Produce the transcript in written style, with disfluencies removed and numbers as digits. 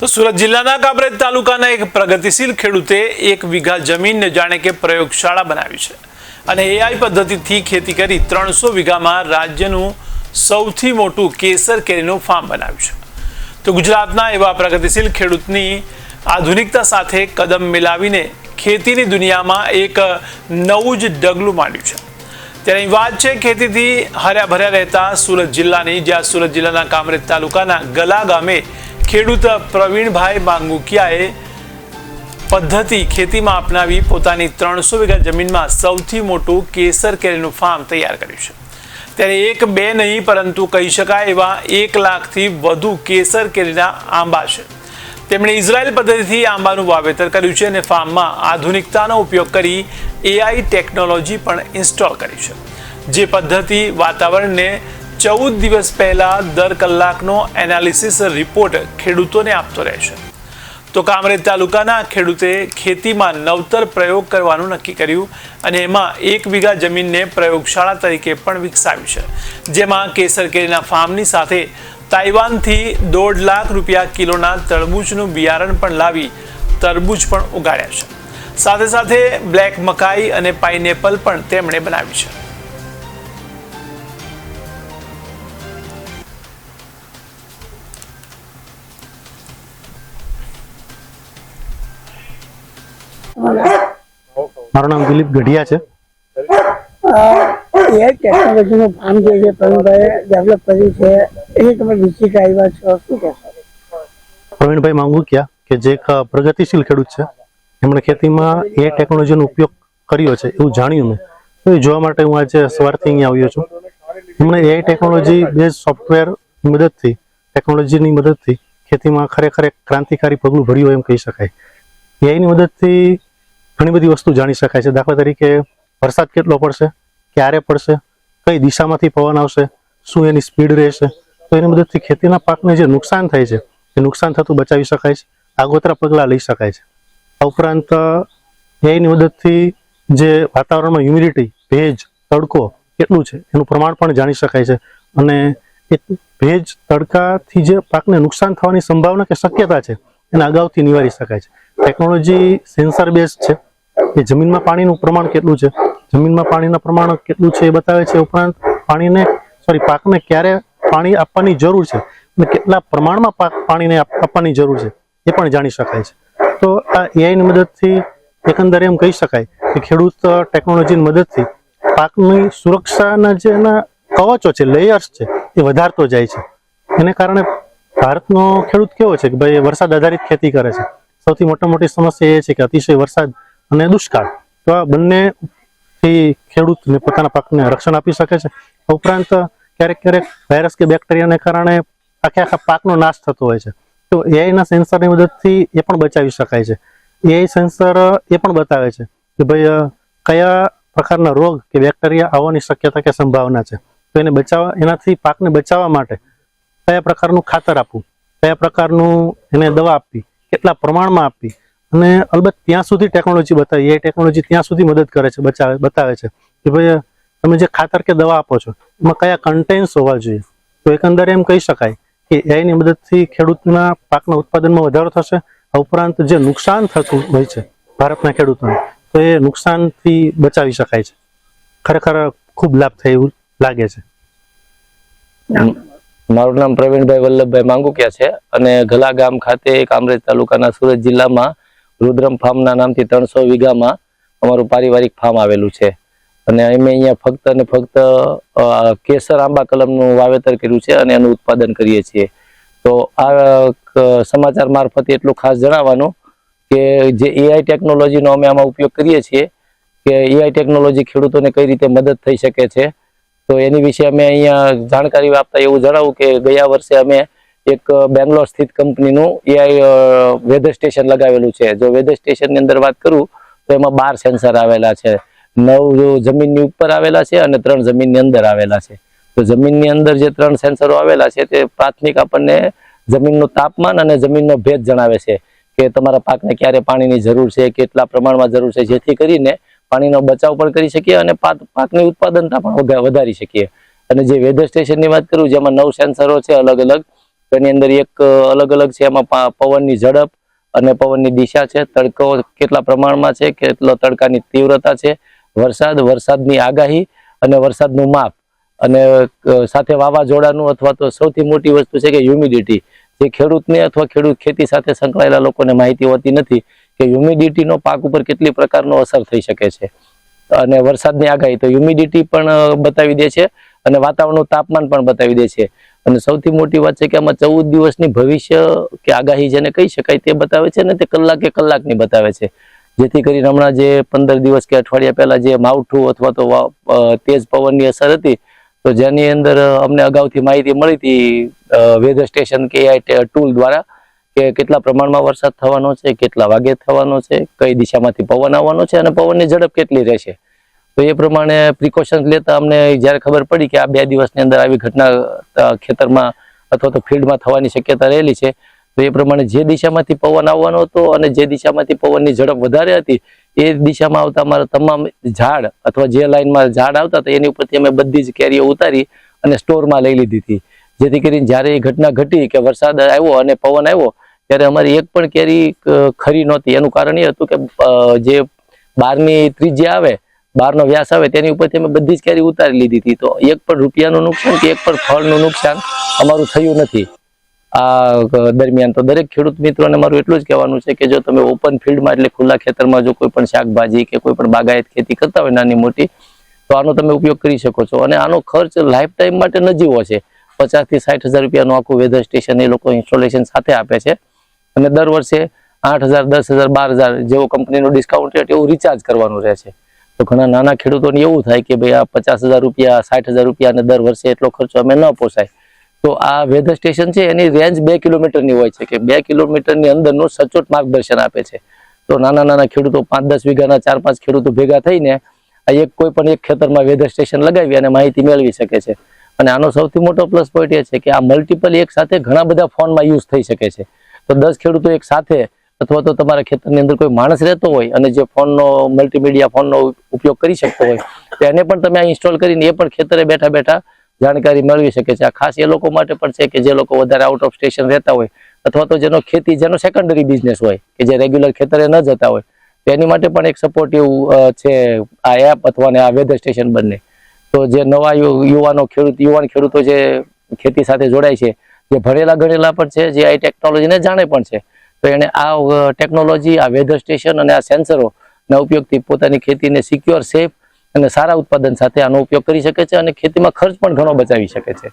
તો સુરત જિલ્લાના કામરેજ તાલુકાના એક પ્રગતિશીલ ખેડૂતે 1 વીઘા જમીનને જાણે કે પ્રયોગશાળા બનાવી છે અને એઆઈ પદ્ધતિથી ખેતી કરી 300 વીઘામાં રાજ્યનું સૌથી મોટું કેસર કેરીનું ફાર્મ બનાવ્યું છે। તો ગુજરાતના એવા પ્રગતિશીલ ખેડૂતની આધુનિકતા સાથે કદમ મિલાવીને ખેતીની દુનિયામાં એક નવું જ ડગલું માંડ્યું છે। ત્યારે વાત છે ખેતીથી હર્યા ભર્યા રહેતા સુરત જિલ્લાની, જ્યાં સુરત જિલ્લાના કામરેજ તાલુકાના ગલા ગામે ખેડૂત પ્રવીણભાઈ માંગુકિયાએ પદ્ધતિ ખેતીમાં અપનાવી પોતાની 300 વીઘા જમીનમાં સૌથી મોટું કેસર કેરીનું ફાર્મ તૈયાર કર્યું છે। ત્યારે 1-2 નહીં પરંતુ કહી શકાય એવા 1 લાખથી વધુ કેસર કેરીના આંબા છે। તેમણે ઇઝરાયલ પદ્ધતિથી આંબાનું વાવેતર કર્યું છે અને ફાર્મમાં આધુનિકતાનો ઉપયોગ કરી એઆઈ ટેકનોલોજી પણ ઇન્સ્ટોલ કરી છે, જે પદ્ધતિ વાતાવરણને 14 દિવસ પહેલા દર કલાકનો એનાલિસિસ રિપોર્ટ ખેડૂતોને આપતો રહેશે। તો કામરેજ તાલુકાના ખેડૂતે ખેતીમાં નવતર પ્રયોગ કરવાનું નક્કી કર્યું અને એમાં 1 વીઘા જમીનને પ્રયોગશાળા તરીકે પણ વિકસાવી છે, જેમાં કેસર કેરીના ફાર્મની સાથે તાઇવાનથી 1.5 લાખ રૂપિયા કિલોના તરબૂચનું બિયારણ પણ લાવી તરબૂચ પણ ઉગાડ્યા છે। સાથે સાથે બ્લેક મકાઈ અને પાઇનેપલ પણ તેમણે બનાવી છે। મારું નામ દિલીપ ગઢિયા છે। એ ટેકનોલોજીનું ફાર્મ જે છે પ્રવીણભાઈ ડેવલપ કર્યું છે એ તમે વિકસિત આવ્યા છો, શું કહેશો? પ્રવીણભાઈ માંગુકિયા કે જે એક પ્રગતિશીલ ખેડૂત છે, એમણે ખેતીમાં એ ટેકનોલોજીનો ઉપયોગ કર્યો છે એવું જાણ્યું મેં, તો એ જોવા માટે હું આજે સવારથી અહીંયા આવ્યો છું। એમણે એ ટેકનોલોજી બેઝ સોફ્ટવેર મદદથી, ટેકનોલોજીની મદદથી ખેતીમાં ખરેખર એક ક્રાંતિકારી પગલું ભર્યું હોય એમ કહી શકાય। એઆઈની મદદથી ઘણી બધી વસ્તુ જાણી શકાય છે। દાખલા તરીકે વરસાદ કેટલો પડશે, ક્યારે પડશે, કઈ દિશામાંથી પવન આવશે, શું એની સ્પીડ રહેશે, તો એની મદદથી ખેતીના પાકને જે નુકસાન થાય છે એ નુકસાન થતું બચાવી શકાય છે, આગોતરા પગલાં લઈ શકાય છે। આ ઉપરાંત એઆઈની મદદથી જે વાતાવરણમાં હ્યુમિડિટી, ભેજ, તડકો કેટલું છે એનું પ્રમાણ પણ જાણી શકાય છે અને એ ભેજ, તડકાથી જે પાકને નુકસાન થવાની સંભાવના કે શક્યતા છે એને અગાઉથી નિવારી શકાય છે। ટેકનોલોજી સેન્સર બેઝ છે, એ જમીનમાં પાણીનું પ્રમાણ કેટલું છે, જમીનમાં પાણીના પ્રમાણ કેટલું છે એ બતાવે છે। ઉપરાંત પાકને ક્યારે પાણી આપવાની જરૂર છે અને કેટલા પ્રમાણમાં પાણીને આપવાની જરૂર છે એ પણ જાણી શકાય છે। તો આ એઆઈની મદદથી એકંદરે એમ કહી શકાય કે ખેડૂત ટેકનોલોજીની મદદથી પાકની સુરક્ષાના જે એના કવચો છે, લેયર્સ છે, એ વધારતો જાય છે। એને કારણે ભારતનો ખેડૂત કેવો છે કે ભાઈ વરસાદ આધારિત ખેતી કરે છે। સૌથી મોટી સમસ્યા એ છે કે અતિશય વરસાદ અને દુષ્કાળ, તો આ બંનેથી ખેડૂતને પોતાના પાકને રક્ષણ આપી શકે છે। ઉપરાંત ક્યારેક વાયરસ કે બેક્ટેરિયાને કારણે આખા પાકનો નાશ થતો હોય છે, તો એઆઈના સેન્સરની મદદથી એ પણ બચાવી શકાય છે। એઆઈ સેન્સર એ પણ બતાવે છે કે ભાઈ કયા પ્રકારના રોગ કે બેક્ટેરિયા આવવાની શક્યતા કે સંભાવના છે, તો એનાથી પાકને બચાવવા માટે કયા પ્રકારનું ખાતર આપવું, કયા પ્રકારનું એને દવા આપવી, કેટલા પ્રમાણમાં આપવી, અને અલબત્ત ત્યાં સુધી ટેકનોલોજી બતાવી, એ ટેકનોલોજી ત્યાં સુધી મદદ કરે છે, બતાવે છે કે ભાઈ તમે જે ખાતર કે દવા આપો છો એમાં કયા કન્ટેન્ટ્સ હોવા જોઈએ। તો એકંદરે એમ કહી શકાય કે એઆઈની મદદથી ખેડૂતના પાકના ઉત્પાદનમાં વધારો થશે। આ ઉપરાંત જે નુકસાન થતું હોય છે ભારતના ખેડૂતોને, તો એ નુકસાનથી બચાવી શકાય છે। ખરેખર ખૂબ લાભ થાય એવું લાગે છે। મારું નામ પ્રવીણભાઈ વલ્લભભાઈ માંગુકિયા છે અને ગલા ગામ ખાતે કામરેજ તાલુકાના સુરત જિલ્લામાં રુદ્રમ ફાર્મના નામથી 300 વીઘામાં અમારું પારિવારિક ફાર્મ આવેલું છે અને અમે અહીંયા ફક્ત અને ફક્ત કેસર આંબા કલમનું વાવેતર કર્યું છે અને એનું ઉત્પાદન કરીએ છીએ। તો આ સમાચાર મારફતે એટલું ખાસ જણાવવાનું કે જે એઆઈ ટેકનોલોજીનો અમે આમાં ઉપયોગ કરીએ છીએ કે એઆઈ ટેકનોલોજી ખેડૂતોને કઈ રીતે મદદ થઈ શકે છે, તો એની વિશે અમે અહીંયા જાણકારી આપતા એવું જણાવું કે ગયા વર્ષે અમે એક બેંગ્લોર સ્થિત કંપનીનું એઆઈ વેધર સ્ટેશન લગાવેલું છે। જો વેધર સ્ટેશનની અંદર વાત કરું તો એમાં 12 સેન્સર આવેલા છે, 9 જમીનની ઉપર આવેલા છે અને 3 જમીનની અંદર આવેલા છે। તો જમીનની અંદર જે 3 સેન્સરો આવેલા છે તે પ્રાથમિક આપણને જમીનનું તાપમાન અને જમીનનો ભેજ જણાવે છે કે તમારા પાકને ક્યારે પાણીની જરૂર છે, કેટલા પ્રમાણમાં જરૂર છે, જેથી કરીને પાણીનો બચાવ પણ કરી શકીએ અને પાકની ઉત્પાદનતા પણ વધારી શકીએ। અને જે વેધર સ્ટેશનની વાત કરું જેમાં 9 સેન્સરો છે અલગ અલગ, તો એની અંદર એક અલગ અલગ છે, એમાં પવનની ઝડપ અને પવનની દિશા છે, તડકો કેટલા પ્રમાણમાં છે, કેટલો તડકાની તીવ્રતા છે, વરસાદની આગાહી અને વરસાદનું માપ, અને સાથે વાવાઝોડાનું અથવા તો સૌથી મોટી વસ્તુ છે કે હ્યુમિડિટી, જે ખેડૂતને અથવા ખેતી સાથે સંકળાયેલા લોકોને માહિતી હોતી નથી કે હ્યુમિડિટીનો પાક ઉપર કેટલી પ્રકારનો અસર થઈ શકે છે. અને વરસાદની આગાહી તો હ્યુમિડિટી પણ બતાવી દે છે અને વાતાવરણનું તાપમાન પણ બતાવી દે છે. અને સૌથી મોટી વાત છે કે આમાં 14 દિવસની ભવિષ્ય કે આગાહી જેને કહી શકાય તે બતાવે છે, ને તે કલાકની બતાવે છે. જેથી કરીને હમણાં જે 15 દિવસ કે અઠવાડિયા પહેલા જે માવઠું અથવા તો તેજ પવનની અસર હતી, તો જેની અંદર અમને અગાઉથી માહિતી મળી હતી વેધર સ્ટેશન કે AI ટૂલ દ્વારા કે કેટલા પ્રમાણમાં વરસાદ થવાનો છે, કેટલા વાગે થવાનો છે, કઈ દિશામાંથી પવન આવવાનો છે અને પવનની ઝડપ કેટલી રહેશે. તો એ પ્રમાણે પ્રિકોશન્સ લેતા અમને જ્યારે ખબર પડી કે આ 2 દિવસની અંદર આવી ઘટના ખેતરમાં અથવા તો ફિલ્ડમાં થવાની શક્યતા રહેલી છે, તો એ પ્રમાણે જે દિશામાંથી પવન આવવાનો હતો અને જે દિશામાંથી પવનની ઝડપ વધારે હતી એ દિશામાં આવતા અમારા તમામ ઝાડ અથવા જે લાઈનમાં ઝાડ આવતા હતા એની ઉપરથી અમે બધી જ કેરીઓ ઉતારી અને સ્ટોરમાં લઈ લીધી હતી. જેથી કરીને જ્યારે એ ઘટના ઘટી કે વરસાદ આવ્યો અને પવન આવ્યો ત્યારે અમારી એક પણ કેરી ખરી નહોતી. એનું કારણ એ હતું કે જે 12ની ત્રિજ્યા આવે, 12નો વ્યાસ આવે, તેની ઉપરથી અમે બધી જ કેરી ઉતારી લીધી હતી. તો એક પણ રૂપિયાનું નુકસાન કે એક પણ ફળનું નુકસાન અમારું થયું નથી આ દરમિયાન. તો દરેક ખેડૂત મિત્રોને મારું એટલું જ કહેવાનું છે કે જો તમે ઓપન ફિલ્ડમાં એટલે ખુલ્લા ખેતરમાં જો કોઈ પણ શાકભાજી કે કોઈ પણ બાગાયત ખેતી કરતા હોય નાની મોટી, તો આનો તમે ઉપયોગ કરી શકો છો. અને આનો ખર્ચ લાઈફ ટાઈમ માટે નજીવો છે. 50,000 થી 60,000 રૂપિયાનું આખું વેધર સ્ટેશન એ લોકો ઇન્સ્ટોલેશન સાથે આપે છે અને દર વર્ષે 8,000, 10,000, 12,000 જેવો કંપનીનો ડિસ્કાઉન્ટ રેટ એવું રિચાર્જ કરવાનું રહે છે. તો ઘણા નાના ખેડૂતોને એવું થાય કે ભાઈ આ 50,000 રૂપિયા, 60,000 રૂપિયા અને દર વર્ષે એટલો ખર્ચો અમે ન પોસાય. તો આ વેધર સ્ટેશન છે એની રેન્જ 2 કિલોમીટરની હોય છે કે 2 કિલોમીટરની અંદરનું સચોટ માર્ગદર્શન આપે છે. તો નાના ખેડૂતો 5-10 વીઘાના 4-5 ખેડૂતો ભેગા થઈને આ કોઈ પણ એક ખેતરમાં વેધર સ્ટેશન લગાવી અને માહિતી મેળવી શકે છે. અને આનો સૌથી મોટો પ્લસ પોઈન્ટ એ છે કે આ મલ્ટિપલ એક સાથે ઘણા બધા ફોનમાં યુઝ થઈ શકે છે. તો 10 ખેડૂતો એક સાથે અથવા તો તમારા ખેતરની અંદર કોઈ માણસ રહેતો હોય અને જે ફોનનો મલ્ટીમીડિયા ફોનનો ઉપયોગ કરી શકતો હોય તો એને પણ તમે આ ઇન્સ્ટોલ કરીને એ પણ ખેતરે બેઠા બેઠા જાણકારી મેળવી શકે છે. આ ખાસ એ લોકો માટે પણ છે કે જે લોકો વધારે આઉટ ઓફ સ્ટેશન રહેતા હોય અથવા તો જેનો સેકન્ડરી બિઝનેસ હોય કે જે રેગ્યુલર ખેતરે ન જતા હોય, તો એની માટે પણ એક સપોર્ટિવ છે આ એપ અથવા આ વેધર સ્ટેશન બંને. તો જે નવા યુવાન ખેડૂતો જે ખેતી સાથે જોડાય છે, જે ભણેલા ગણેલા પણ છે, જે આ ટેકનોલોજીને જાણે પણ છે, તો એને આ ટેકનોલોજી, આ વેધર સ્ટેશન અને આ સેન્સરોના ઉપયોગથી પોતાની ખેતીને સિક્યોર, સેફ અને સારા ઉત્પાદન સાથે આનો ઉપયોગ કરી શકે છે અને ખેતીમાં ખર્ચ પણ ઘણો બચાવી શકે છે.